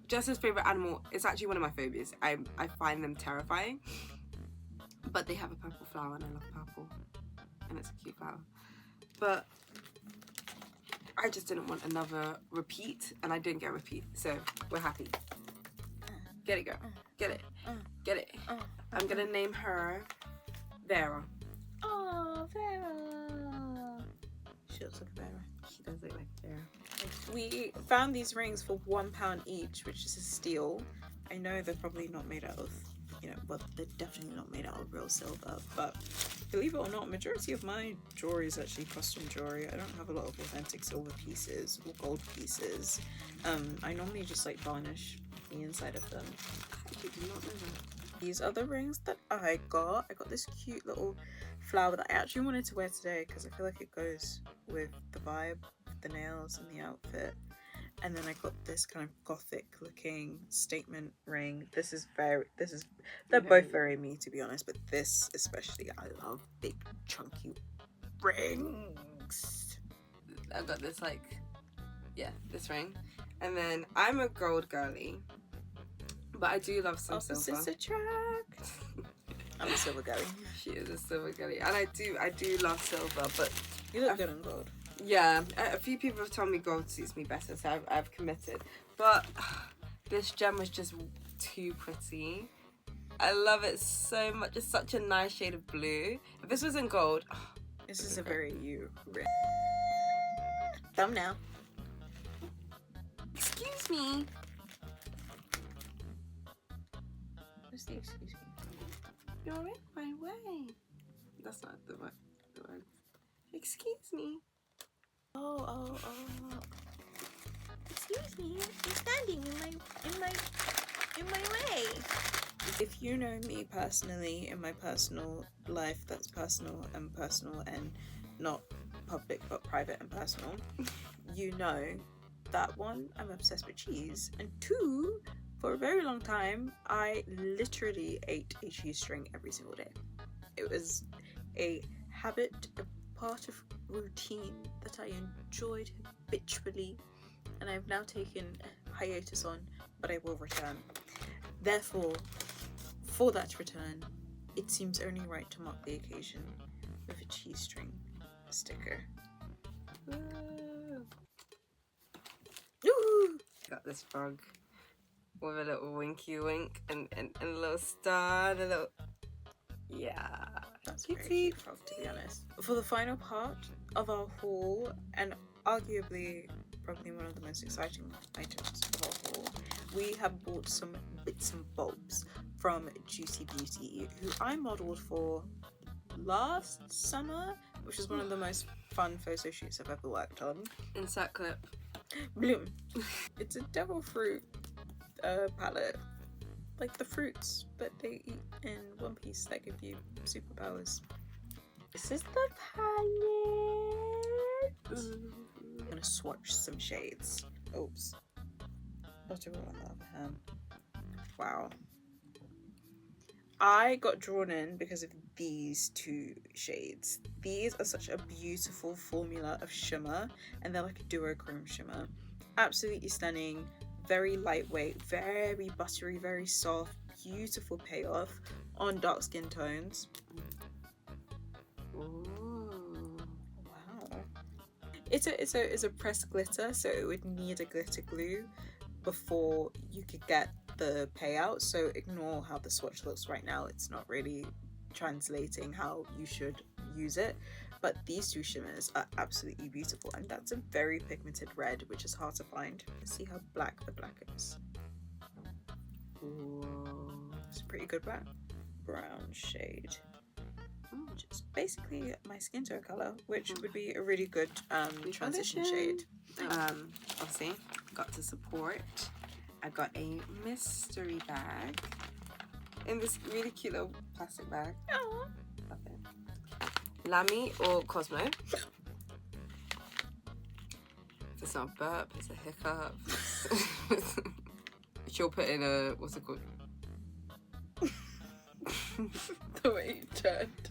Jess's favourite animal is actually one of my phobias. I find them terrifying. But they have a purple flower and I love purple. And it's a cute flower. But I just didn't want another repeat. And I didn't get a repeat. So we're happy. Get it, girl. Get it. Get it. I'm going to name her Vera. Oh, Vera. She looks like Vera. She does look like Vera. We found these rings for £1 each, which is a steal. I know they're probably not made out of, well, they're definitely not made out of real silver, but believe it or not, majority of my jewelry is actually costume jewelry. I don't have a lot of authentic silver pieces or gold pieces. I normally just like varnish the inside of them. I actually did not know that. These are the rings that I got. I got this cute little flower that I actually wanted to wear today because I feel like it goes with the vibe, the nails and the outfit. And then I got this kind of gothic looking statement ring. They're both very me, to be honest, but this especially, I love big chunky rings. I got this this ring. And then I'm a gold girly, but I do love some silver. Opposites attract. I'm a silver girly. She is a silver girly, and I do love silver, but you look good in gold. Yeah, a few people have told me gold suits me better, so I've committed. But this gem was just too pretty. I love it so much. It's such a nice shade of blue. If this was in gold, this is a very you ring. Thumbnail. Excuse me. What's the excuse me? You're in my way. That's not the word. Excuse me. Oh. Excuse me, you're standing in my way. If you know me personally, in my personal life that's personal and not public but private and personal, you know that one, I'm obsessed with cheese, and two, for a very long time, I literally ate a cheese string every single day. It was a habit, a part of routine that I enjoyed habitually, and I've now taken a hiatus on, but I will return. Therefore, for that return, it seems only right to mark the occasion with a cheese string sticker. Ooh. Got this frog with a little winky wink and a little star and a little... Yeah. That's a very cute frog, to be honest. For the final part of our haul, and arguably probably one of the most exciting items of our haul, we have bought some bits and bobs from Juicy Beauty, who I modelled for last summer, which is one of the most fun photo shoots I've ever worked on. Insert clip. Bloom. It's a devil fruit palette. Like the fruits that they eat in One Piece that give you superpowers. This is the palette. I'm gonna swatch some shades. Oops. Butter on the other hand. Wow. I got drawn in because of these two shades. These are such a beautiful formula of shimmer, and they're like a duochrome shimmer. Absolutely stunning, very lightweight, very buttery, very soft, beautiful payoff on dark skin tones. Ooh. Wow. It's a pressed glitter, so it would need a glitter glue before you could get the payout, so ignore how the swatch looks right now. It's not really translating how you should use it, but these two shimmers are absolutely beautiful, and that's a very pigmented red, which is hard to find. Let's see how black the black is. Whoa, it's a pretty good brown shade, which is basically my skin tone color, which would be a really good transition shade. Obviously, got to support. I got a mystery bag in this really cute little plastic bag. Aww. Love it. Lamy or Cosmo? If it's not a burp, it's a hiccup. She'll put in a, what's it called? The way you turned.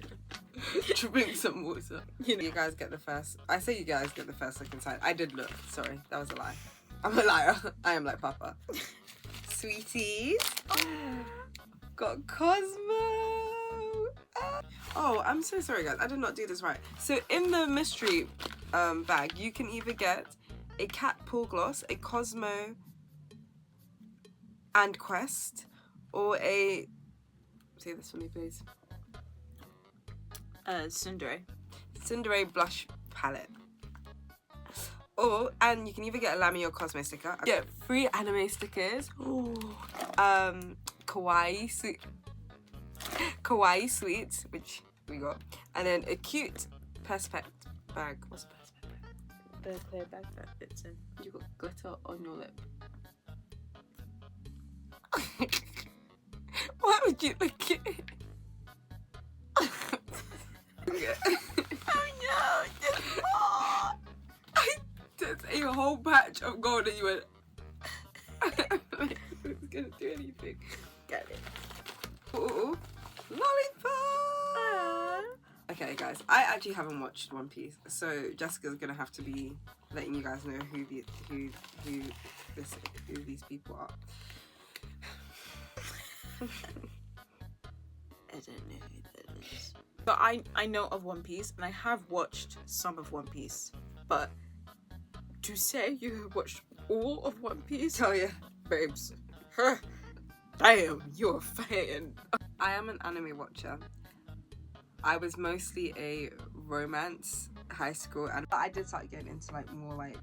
Drink some water. You guys get the first. I say you guys get the first look inside. I did look. Sorry, that was a lie. I'm a liar. I am like Papa. Sweeties. Got Cosmo. Oh, I'm so sorry, guys. I did not do this right. So in the mystery bag, you can either get a cat pool gloss, a Cosmo and Quest, or a. Say this for me, please. Cinderace blush palette. And you can either get a Lamy or Cosmo sticker. Get 3 anime stickers. Ooh. Kawaii sweets, which we got, and then a cute perspex bag. What's a perspex bag? The clear bag that fits in. You got glitter on your lip. Why would you look at it? Oh no! There's a whole patch of gold and you went. It's gonna do anything. Get it. Ooh, lollipop! Okay, guys, I actually haven't watched One Piece, so Jessica's gonna have to be letting you guys know who these people are. I don't know who that is. But I know of One Piece, and I have watched some of One Piece, but to say you have watched all of One Piece? Oh yeah. Babes. Damn, you're a fan. I am an anime watcher. I was mostly a romance high school, and I did start getting into like more like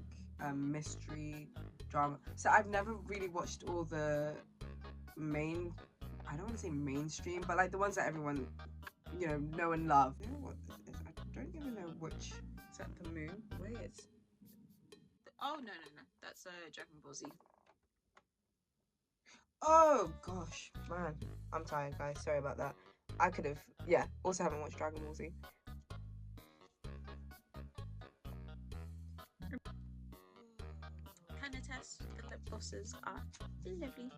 mystery drama. So I've never really watched all the main, I don't want to say mainstream, but like the ones that everyone, you know and love. You know what this is? I don't even know which. Is that the moon? Weird. Oh, no. That's Dragon Ball Z. Oh gosh, man, I'm tired, guys. Sorry about that. I could have, yeah. Also, haven't watched Dragon Ball Z. Can attest the lip glosses are lovely.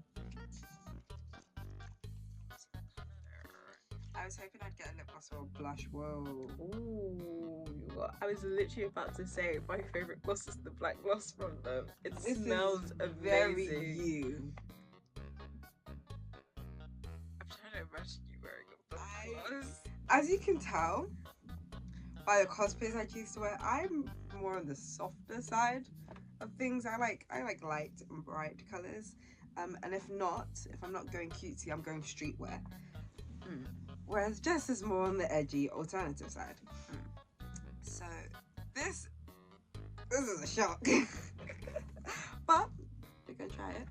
I was hoping I'd get a lip gloss or a blush. Whoa. Ooh, I was literally about to say my favourite gloss is the black gloss from them. It This smells is amazing. very you. I'm trying to imagine you wearing a black gloss. As you can tell by the cosplays I choose to wear, I'm more on the softer side of things. I like light and bright colours. And if I'm not going cutesy, I'm going streetwear. Whereas Jess is more on the edgy alternative side. So this is a shock. But we're gonna try it.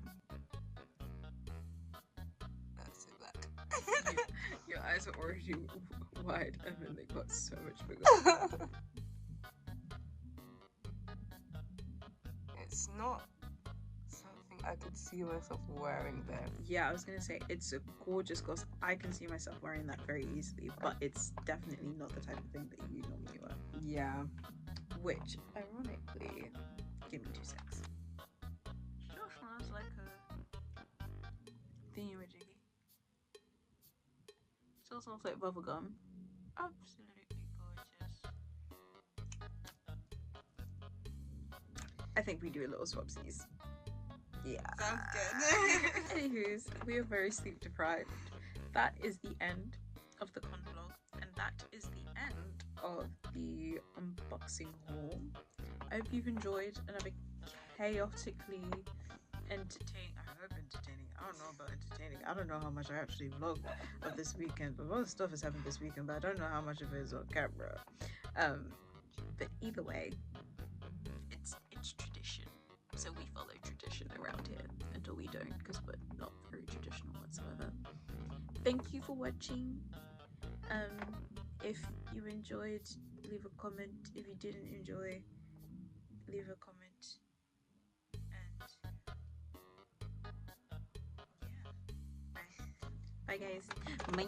That's so black. Your eyes are already wide and then they got so much bigger. It's not something I could see myself wearing there. Yeah, I was gonna say it's a gorgeous gloss. I can see myself wearing that very easily, but it's definitely not the type of thing that you normally wear. Yeah. which ironically, give me 2 secs. Sure smells like a thingy-majiggy. Still smells like bubblegum. Absolutely gorgeous. I think we do a little swapsies. Yeah. Sounds good. Anywho's, we are very sleep deprived. That is the end of the con vlog, and that is the end of the unboxing haul. I hope you've enjoyed another chaotically entertaining. I hope entertaining. I don't know about entertaining. I don't know how much I actually vlogged of this weekend, but a lot of stuff has happened this weekend, but I don't know how much of it is on camera. But either way, it's tradition. So we follow tradition around here until we don't, because we're not very traditional whatsoever. Thank you for watching. If you enjoyed, leave a comment. If you didn't enjoy, leave a comment. And yeah, bye guys. Bye.